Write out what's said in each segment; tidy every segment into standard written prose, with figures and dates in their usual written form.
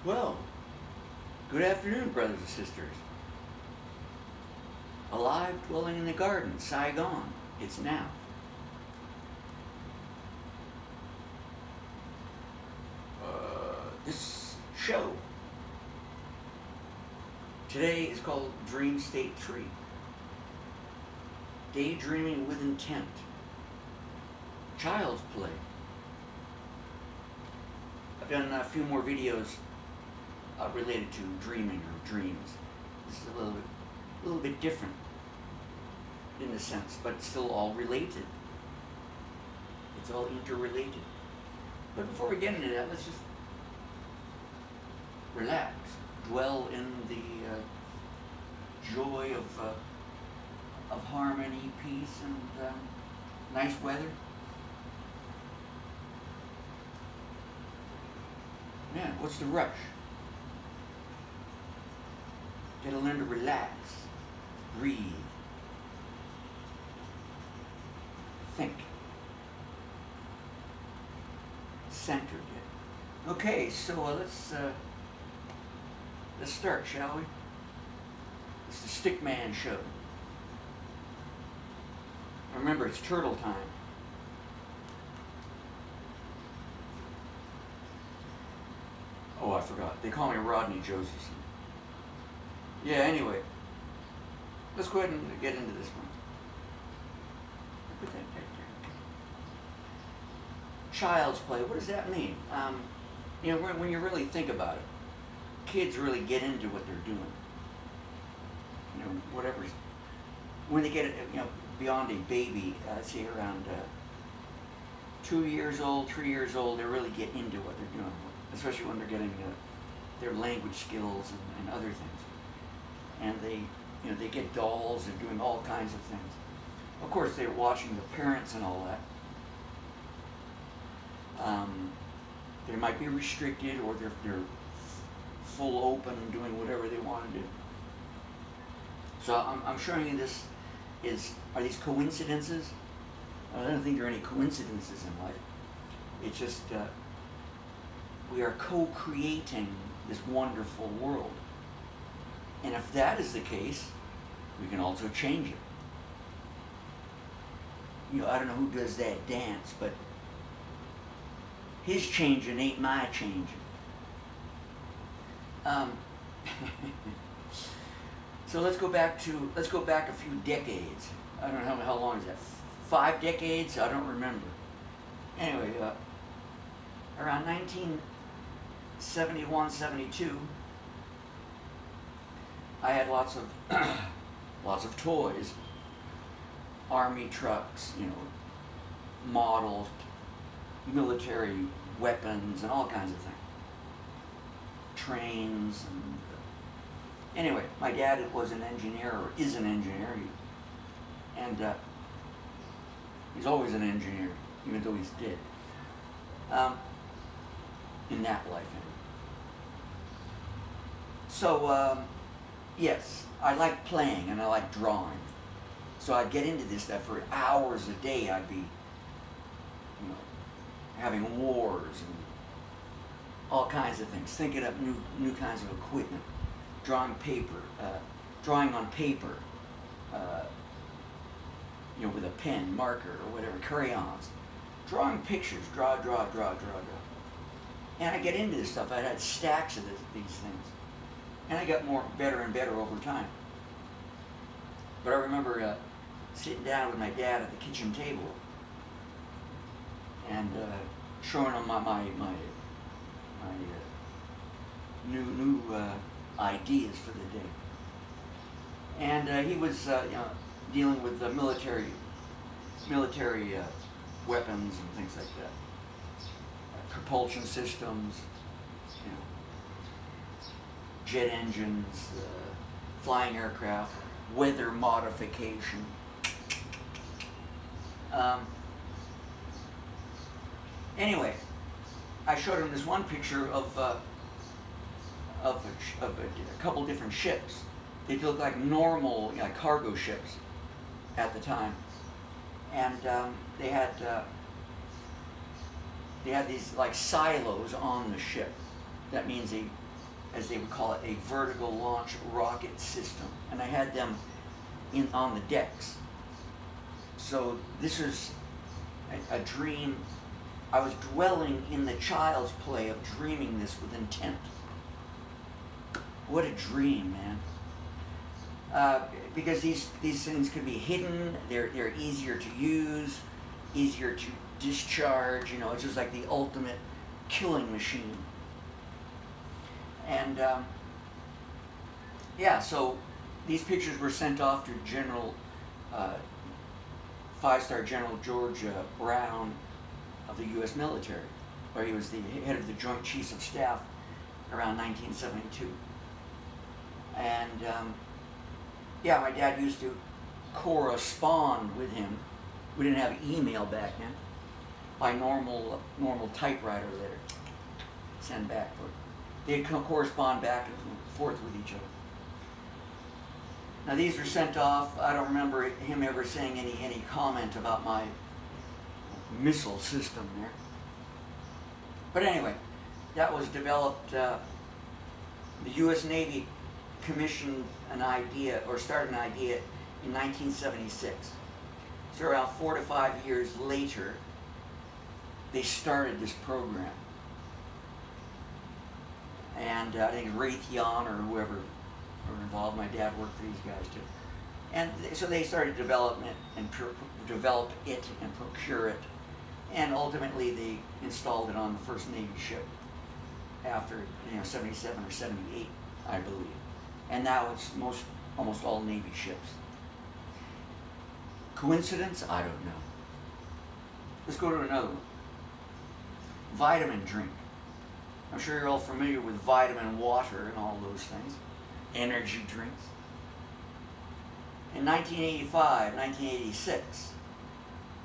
Well, good afternoon, brothers and sisters. Alive, dwelling in the garden, Saigon. It's now. This show today is called Dream State 3. Daydreaming with intent. Child's play. I've done a few more videos related to dreaming or dreams. This is a little bit different in a sense, but it's still all related. It's all interrelated. But before we get into that, let's just relax, dwell in the joy of harmony, peace, and nice weather. Man, what's the rush? Gotta learn to relax, breathe, think, centered it. Okay, so let's start, shall we? It's the Stickman Show. Remember, it's turtle time. Oh, I forgot. They call me Rodney Josephson. Yeah, anyway. Let's go ahead and get into this one. Put that back there. Child's play. What does that mean? When you really think about it, kids really get into what they're doing. Whatever's... When they get, beyond a baby, say around 2 years old, 3 years old, they really get into what they're doing. Especially when they're getting their language skills and other things. And they get dolls and doing all kinds of things. Of course, they're watching the parents and all that. They might be restricted, or they're full open and doing whatever they want to do. So I'm showing you this are these coincidences? I don't think there are any coincidences in life. It's just we are co-creating this wonderful world. And if that is the case, we can also change it. I don't know who does that dance, but his changing ain't my changing. So let's go back a few decades. I don't know how long is that? 5 decades? I don't remember. Anyway, around 1971, 72, I had lots of toys, army trucks, models, military weapons, and all kinds of things. Trains, and anyway, my dad was an engineer, or is an engineer, and he's always an engineer, even though he's dead. In that life, anyway. So, yes, I like playing and I like drawing. So I'd get into this stuff for hours a day. I'd be, having wars and all kinds of things, thinking up new kinds of equipment, drawing on paper, with a pen, marker, or whatever, crayons, drawing pictures, draw. And I get into this stuff. I had stacks of these things. And I got better and better over time. But I remember sitting down with my dad at the kitchen table and showing him my new ideas for the day. And he was dealing with military weapons and things like that. Propulsion systems, jet engines, flying aircraft, weather modification. Anyway, I showed him this one picture of a couple different ships. They looked like normal cargo ships at the time, and they had these like silos on the ship. That means as they would call it, a vertical launch rocket system. And I had them on the decks. So this is a dream. I was dwelling in the child's play of dreaming this with intent. What a dream, man. Because these things can be hidden, they're easier to use, easier to discharge, it's just like the ultimate killing machine. And so these pictures were sent off to General, 5-star General George Brown of the U.S. military, where he was the head of the Joint Chiefs of Staff around 1972. And my dad used to correspond with him. We didn't have email back then. By normal typewriter letter, send back. They'd correspond back and forth with each other. Now these were sent off. I don't remember him ever saying any comment about my missile system there. But anyway, that was developed. The U.S. Navy commissioned an idea, or started an idea, in 1976. So around 4 to 5 years later, they started this program. And I think Raytheon or whoever were involved, my dad worked for these guys too. And so they started development and develop it and procure it. And ultimately they installed it on the first Navy ship after 77 or 78, I believe. And now it's almost all Navy ships. Coincidence? I don't know. Let's go to another one. Vitamin drink. I'm sure you're all familiar with vitamin water and all those things. Energy drinks. In 1985, 1986,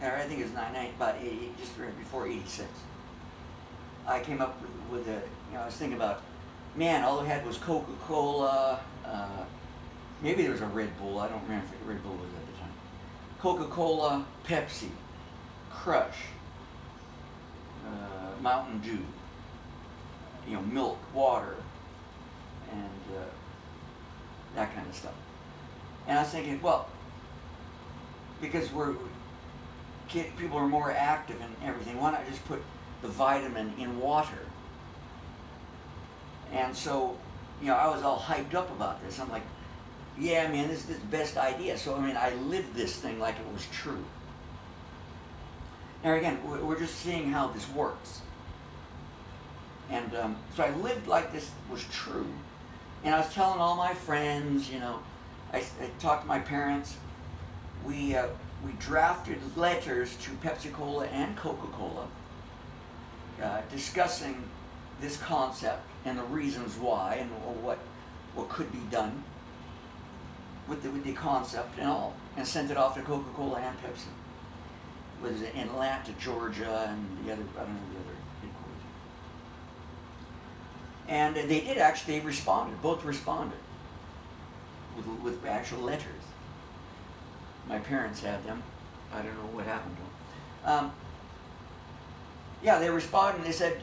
or I think it was about 80, just right before 86, I came up with I was thinking about, man, all I had was Coca-Cola, maybe there was a Red Bull, I don't remember if Red Bull was at the time. Coca-Cola, Pepsi, Crush, Mountain Dew, milk, water, and that kind of stuff. And I was thinking, well, because people are more active and everything, why not just put the vitamin in water? And so, I was all hyped up about this. I'm like, yeah, man, this is the best idea. So, I lived this thing like it was true. Now, again, we're just seeing how this works. And so I lived like this was true. And I was telling all my friends, I talked to my parents. We drafted letters to Pepsi-Cola and Coca-Cola discussing this concept and the reasons why and what could be done with the concept and all, and sent it off to Coca-Cola and Pepsi. It was in Atlanta, Georgia, and the other headquarters. And they did actually, both responded with actual letters. My parents had them. I don't know what happened to them. They responded and they said,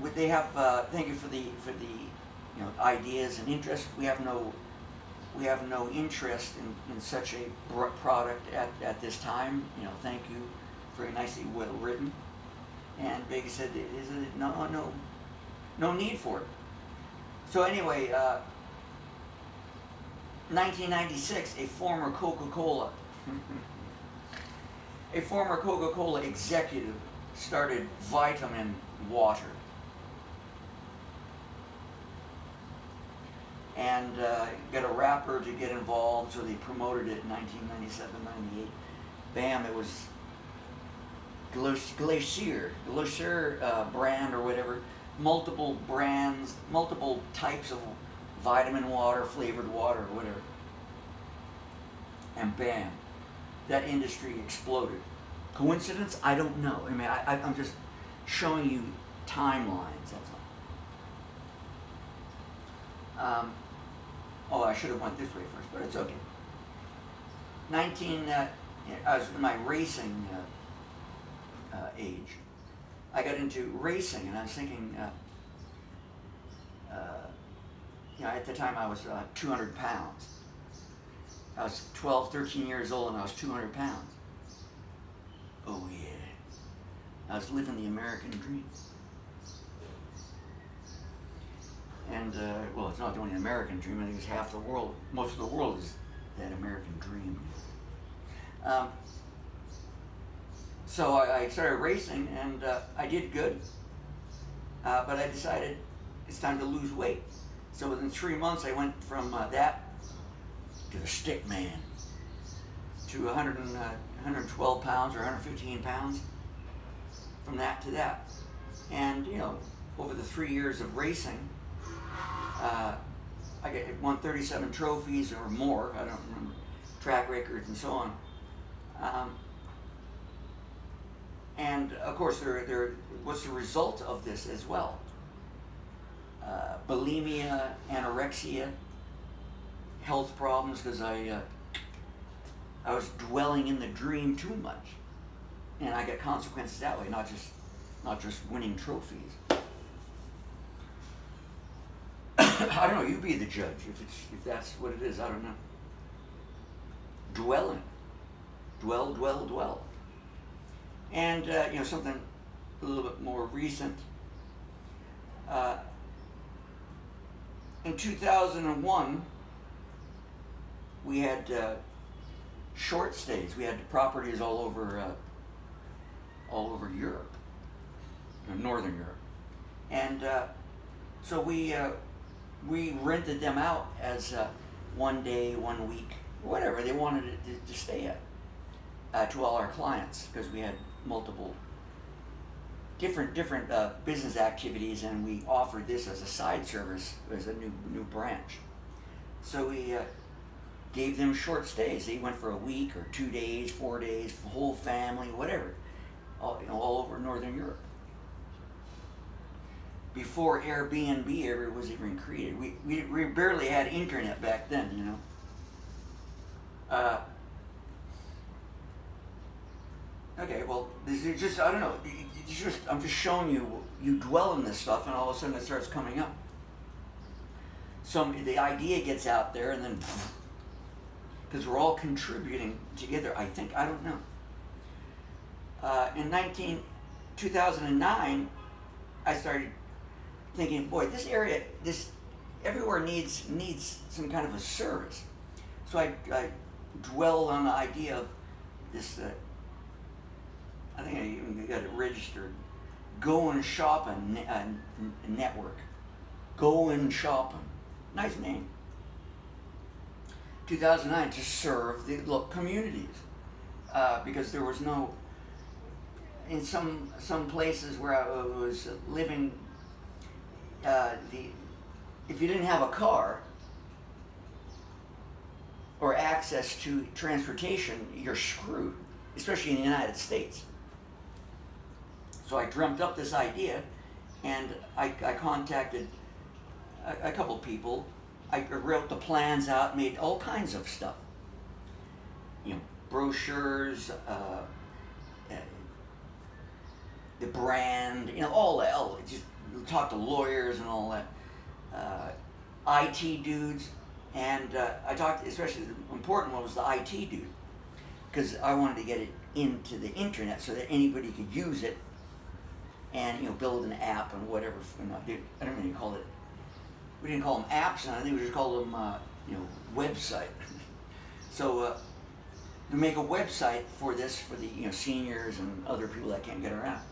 would they have, thank you for the ideas and interest. We have no interest in such a product at this time. Thank you, very nicely well written. And Big said, no need for it. So anyway, 1996, a former Coca-Cola executive started vitamin water. And got a rapper to get involved, so they promoted it in 1997, 98. Bam, it was Glacier brand or whatever. Multiple brands, multiple types of vitamin water, flavored water, or whatever. And bam, that industry exploded. Coincidence? I don't know. I'm just showing you timelines, that's all. I should have went this way first, but it's okay. I was in my racing age. I got into racing, and I was thinking, At the time I was 200 pounds. I was 12, 13 years old and I was 200 pounds. Oh yeah. I was living the American dream. And, well, it's not the only American dream. I think it's half the world. Most of the world is that American dream. So I started racing and I did good. But I decided it's time to lose weight. So within 3 months, I went from that to the stick man to 112 pounds or 115 pounds. From that to that. And, over the 3 years of racing, I won 37 trophies or more. I don't remember, track records and so on. And of course, there was the result of this as well. Bulimia, anorexia, health problems because I was dwelling in the dream too much, and I got consequences that way, not just winning trophies. I don't know. You be the judge if that's what it is. I don't know. Dwelling, dwell, and something a little bit more recent. In 2001, we had short stays. We had properties all over Europe, Northern Europe, and so we rented them out as 1 day, 1 week, whatever they wanted it to stay at to all our clients, because we had multiple different business activities, and we offered this as a side service, as a new branch. So we gave them short stays. They went for a week or 2 days, 4 days, whole family, whatever, all over Northern Europe. Before Airbnb ever was even created, we barely had internet back then, Okay, well, this is just, I don't know, I'm just showing you dwell in this stuff, and all of a sudden it starts coming up. The idea gets out there, and then, because we're all contributing together, I think, I don't know. In 2009, I started thinking, boy, this area, everywhere needs some kind of a service. So I dwelled on the idea of this, I think I even got it registered, Go and Shopping Network. Go and Shopping. Nice name. 2009, to serve the communities. Because there was no, in some places where I was living, if you didn't have a car or access to transportation, you're screwed, especially in the United States. So I dreamt up this idea, and I contacted a couple people. I wrote the plans out, made all kinds of stuff. Brochures, the brand, all that. Just talk to lawyers and all that. IT dudes, and I talked, especially the important one was the IT dude, because I wanted to get it into the internet so that anybody could use it, and build an app and whatever. I don't really call it. We didn't call them apps, and I think we just called them website. So to make a website for this, for the seniors and other people that can't get around.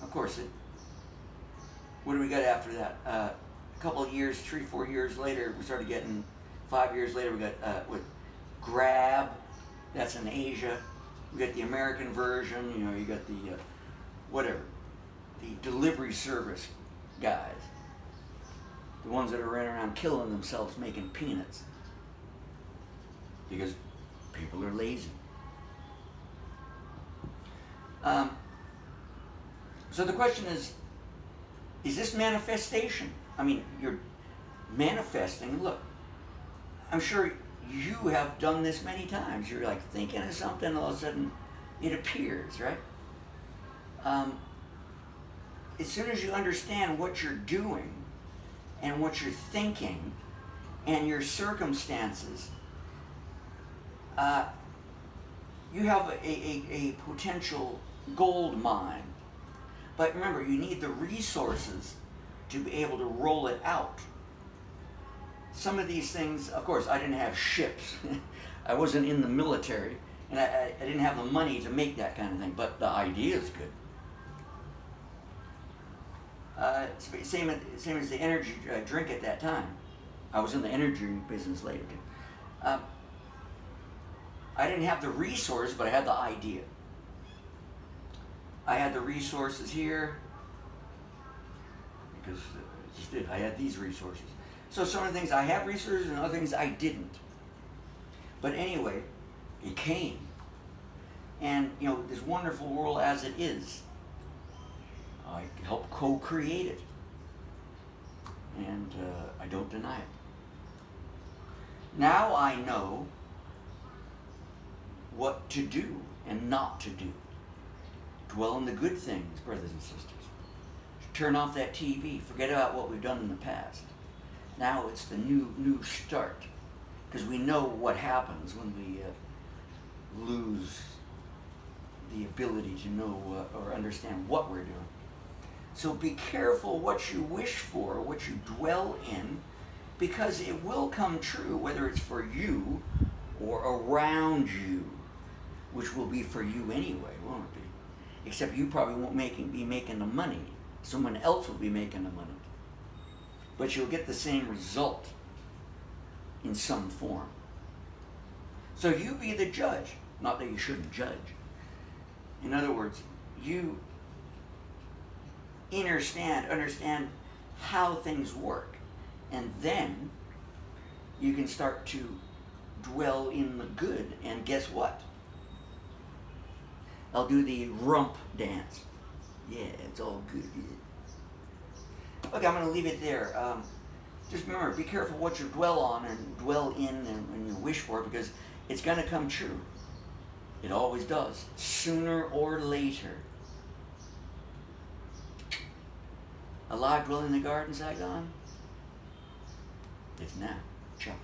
Of course, what do we got after that? A couple of years, 3-4 years later, we started getting. 5 years later, we got with Grab. That's in Asia. We got the American version. You got the whatever, the delivery service guys. The ones that are running around killing themselves making peanuts because people are lazy. So the question is this manifestation? I mean, you're manifesting. Look, I'm sure you have done this many times. You're like thinking of something, all of a sudden it appears, right? as soon as you understand what you're doing and what you're thinking and your circumstances, you have a potential gold mine. But remember, you need the resources to be able to roll it out. Some of these things, of course, I didn't have ships. I wasn't in the military, and I didn't have the money to make that kind of thing, but the idea is good. Same as the energy drink at that time. I was in the energy business later. I didn't have the resource, but I had the idea. I had the resources here because I just did. I had these resources. So some of the things I had resources and other things I didn't. But anyway, it came. And you know, this wonderful world as it is, I helped co-create it. And I don't deny it. Now I know what to do and not to do. Dwell on the good things, brothers and sisters. Turn off that TV. Forget about what we've done in the past. Now it's the new start. Because we know what happens when we lose the ability to know or understand what we're doing. So be careful what you wish for, what you dwell in, because it will come true, whether it's for you or around you, which will be for you anyway, won't it be? Except you probably won't be making the money. Someone else will be making the money. But you'll get the same result in some form. So you be the judge. Not that you shouldn't judge. In other words, you understand how things work. And then you can start to dwell in the good. And guess what? I'll do the rump dance. Yeah, it's all good. Okay, I'm going to leave it there. Just remember, be careful what you dwell on and dwell in and you wish for, because it's going to come true. It always does, sooner or later. Alive, dwelling in the garden, Saigon? It's now. Ciao.